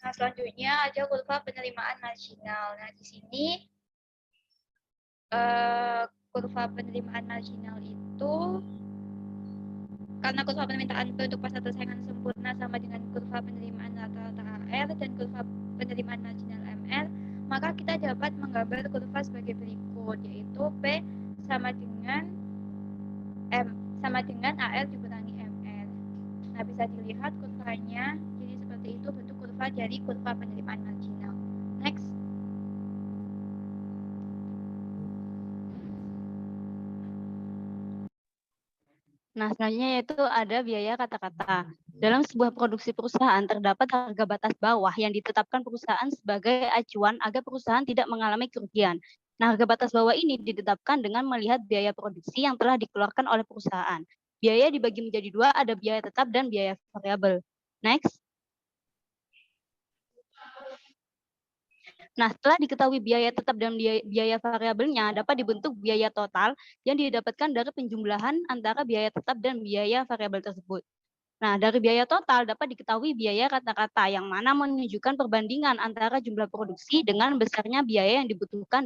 Nah, selanjutnya ada kurva penerimaan marginal. Nah, di sini kurva penerimaan marginal itu karena kurva permintaan untuk pasar persaingan sempurna sama dengan kurva penerimaan rata-rata AR dan kurva penerimaan marginal MR, maka kita dapat menggambar kurva sebagai berikut, yaitu P sama dengan AR dikurangi MR. Nah, bisa dilihat kurvanya, jadi seperti itu bentuk kurva dari kurva penerimaan marginal. Next. Nah, selanjutnya yaitu ada biaya kata-kata. Dalam sebuah produksi perusahaan terdapat harga batas bawah yang ditetapkan perusahaan sebagai acuan agar perusahaan tidak mengalami kerugian. Nah, harga batas bawah ini ditetapkan dengan melihat biaya produksi yang telah dikeluarkan oleh perusahaan. Biaya dibagi menjadi dua, ada biaya tetap dan biaya variabel. Next. Nah, setelah diketahui biaya tetap dan biaya variabelnya, dapat dibentuk biaya total yang didapatkan dari penjumlahan antara biaya tetap dan biaya variabel tersebut. Nah, dari biaya total dapat diketahui biaya kata-kata yang mana menunjukkan perbandingan antara jumlah produksi dengan besarnya biaya yang dibutuhkan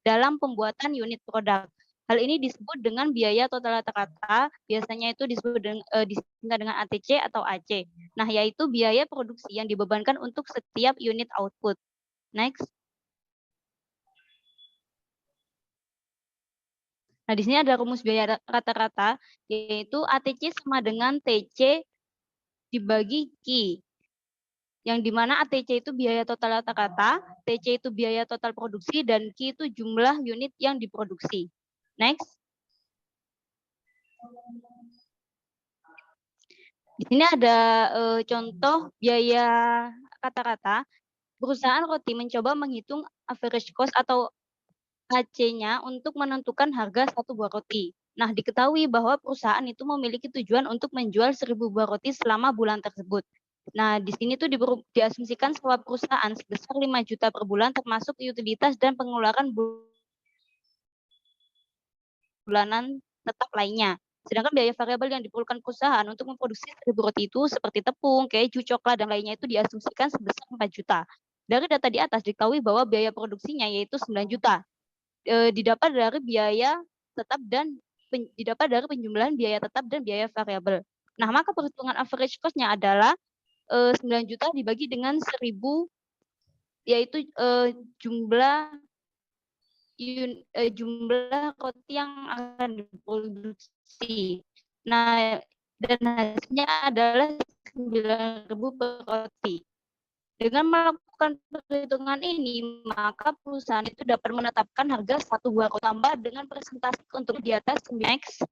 dalam pembuatan unit produk. Hal ini disebut dengan biaya total kata-kata, biasanya itu disingkat dengan ATC atau AC. Nah, yaitu biaya produksi yang dibebankan untuk setiap unit output. Next. Nah, di sini ada rumus biaya rata-rata, yaitu ATC sama dengan TC dibagi Q. Yang dimana ATC itu biaya total kata-kata, TC itu biaya total produksi, dan Q itu jumlah unit yang diproduksi. Next. Di sini ada contoh biaya kata-kata. Perusahaan roti mencoba menghitung average cost atau AC-nya untuk menentukan harga satu buah roti. Nah, diketahui bahwa perusahaan itu memiliki tujuan untuk menjual 1.000 buah roti selama bulan tersebut. Nah, di sini tuh diasumsikan sewa perusahaan sebesar 5 juta per bulan termasuk utilitas dan pengeluaran bulanan tetap lainnya. Sedangkan biaya variabel yang diperlukan perusahaan untuk memproduksi 1.000 roti itu seperti tepung, keju, coklat, dan lainnya itu diasumsikan sebesar 4 juta. Dari data di atas diketahui bahwa biaya produksinya yaitu 9 juta. Didapat dari biaya tetap dan didapat dari penjumlahan biaya tetap dan biaya variabel. Nah, maka perhitungan average cost-nya adalah 9 juta dibagi dengan 1.000, yaitu jumlah roti yang akan diproduksi. Nah, dan hasilnya adalah 9.000 per roti. Dengan melakukan perhitungan ini, maka perusahaan itu dapat menetapkan harga satu buah roti tambah dengan presentasi untuk di atas. Next.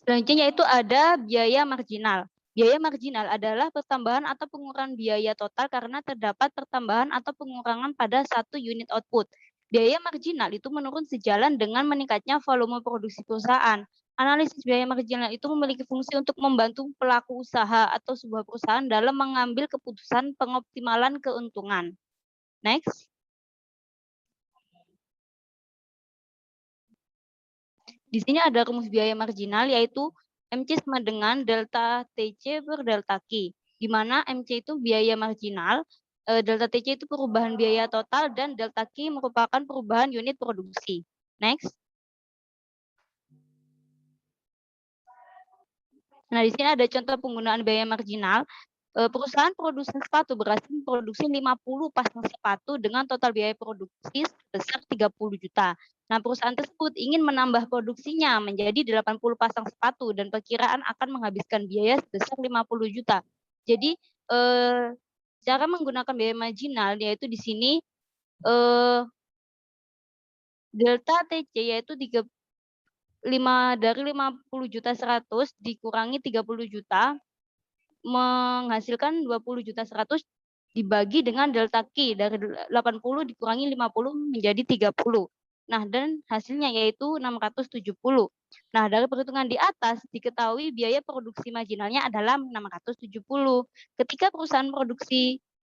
Selanjutnya yaitu ada biaya marginal. Biaya marginal adalah pertambahan atau pengurangan biaya total karena terdapat pertambahan atau pengurangan pada satu unit output. Biaya marginal itu menurun sejalan dengan meningkatnya volume produksi perusahaan. Analisis biaya marginal itu memiliki fungsi untuk membantu pelaku usaha atau sebuah perusahaan dalam mengambil keputusan pengoptimalan keuntungan. Next. Di sini ada rumus biaya marginal, yaitu MC sama dengan delta TC per delta Q, di mana MC itu biaya marginal, delta TC itu perubahan biaya total, dan delta Q merupakan perubahan unit produksi. Next. Nah, di sini ada contoh penggunaan biaya marginal. Perusahaan produsen sepatu berhasil memproduksi 50 pasang sepatu dengan total biaya produksi sebesar 30 juta. Nah, perusahaan tersebut ingin menambah produksinya menjadi 80 pasang sepatu dan perkiraan akan menghabiskan biaya sebesar 50 juta. Jadi, cara menggunakan biaya marginal yaitu di sini delta TC yaitu 5 dari 50 juta 100 dikurangi 30 juta menghasilkan 20 juta 100 dibagi dengan delta Q dari 80 dikurangi 50 menjadi 30. Nah, dan hasilnya yaitu 670. Nah, dari perhitungan di atas diketahui biaya produksi marginalnya adalah 670. Ketika perusahaan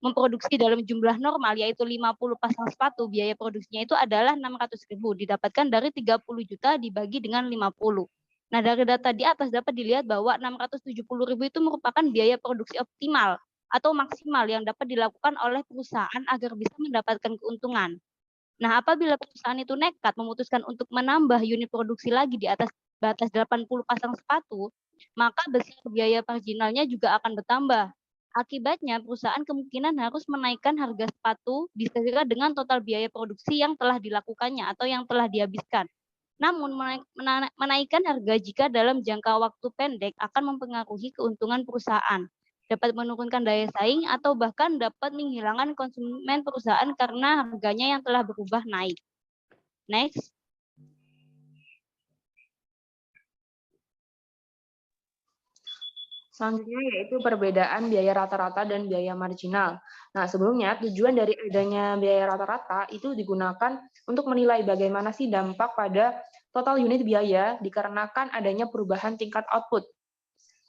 memproduksi dalam jumlah normal yaitu 50 pasang sepatu, biaya produksinya itu adalah 600.000 didapatkan dari 30 juta dibagi dengan 50. Nah, dari data di atas dapat dilihat bahwa 670.000 itu merupakan biaya produksi optimal atau maksimal yang dapat dilakukan oleh perusahaan agar bisa mendapatkan keuntungan. Nah, apabila perusahaan itu nekat memutuskan untuk menambah unit produksi lagi di atas batas 80 pasang sepatu, maka besar biaya marginalnya juga akan bertambah. Akibatnya, perusahaan kemungkinan harus menaikkan harga sepatu disesuaikan dengan total biaya produksi yang telah dilakukannya atau yang telah dihabiskan. Namun, menaikkan harga jika dalam jangka waktu pendek akan mempengaruhi keuntungan perusahaan, dapat menurunkan daya saing, atau bahkan dapat menghilangkan konsumen perusahaan karena harganya yang telah berubah naik. Next. Selanjutnya yaitu perbedaan biaya rata-rata dan biaya marginal. Nah, sebelumnya tujuan dari adanya biaya rata-rata itu digunakan untuk menilai bagaimana sih dampak pada total unit biaya dikarenakan adanya perubahan tingkat output.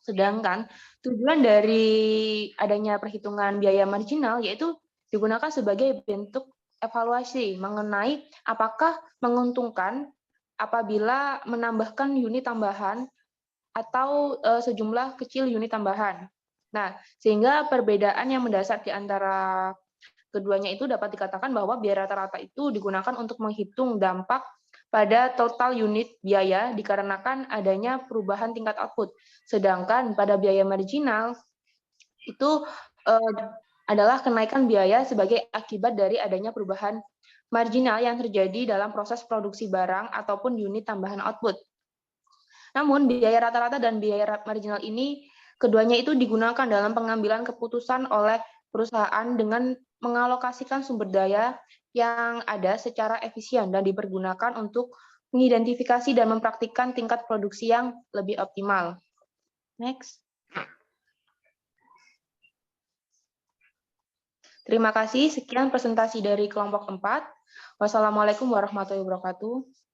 Sedangkan tujuan dari adanya perhitungan biaya marginal yaitu digunakan sebagai bentuk evaluasi mengenai apakah menguntungkan apabila menambahkan unit tambahan atau sejumlah kecil unit tambahan. Nah, sehingga perbedaan yang mendasar di antara keduanya itu dapat dikatakan bahwa biaya rata-rata itu digunakan untuk menghitung dampak pada total unit biaya dikarenakan adanya perubahan tingkat output. Sedangkan pada biaya marginal itu adalah kenaikan biaya sebagai akibat dari adanya perubahan marginal yang terjadi dalam proses produksi barang ataupun unit tambahan output. Namun, biaya rata-rata dan biaya marginal ini keduanya itu digunakan dalam pengambilan keputusan oleh perusahaan dengan mengalokasikan sumber daya yang ada secara efisien dan dipergunakan untuk mengidentifikasi dan mempraktikkan tingkat produksi yang lebih optimal. Next. Terima kasih. Sekian presentasi dari kelompok 4. Wassalamualaikum warahmatullahi wabarakatuh.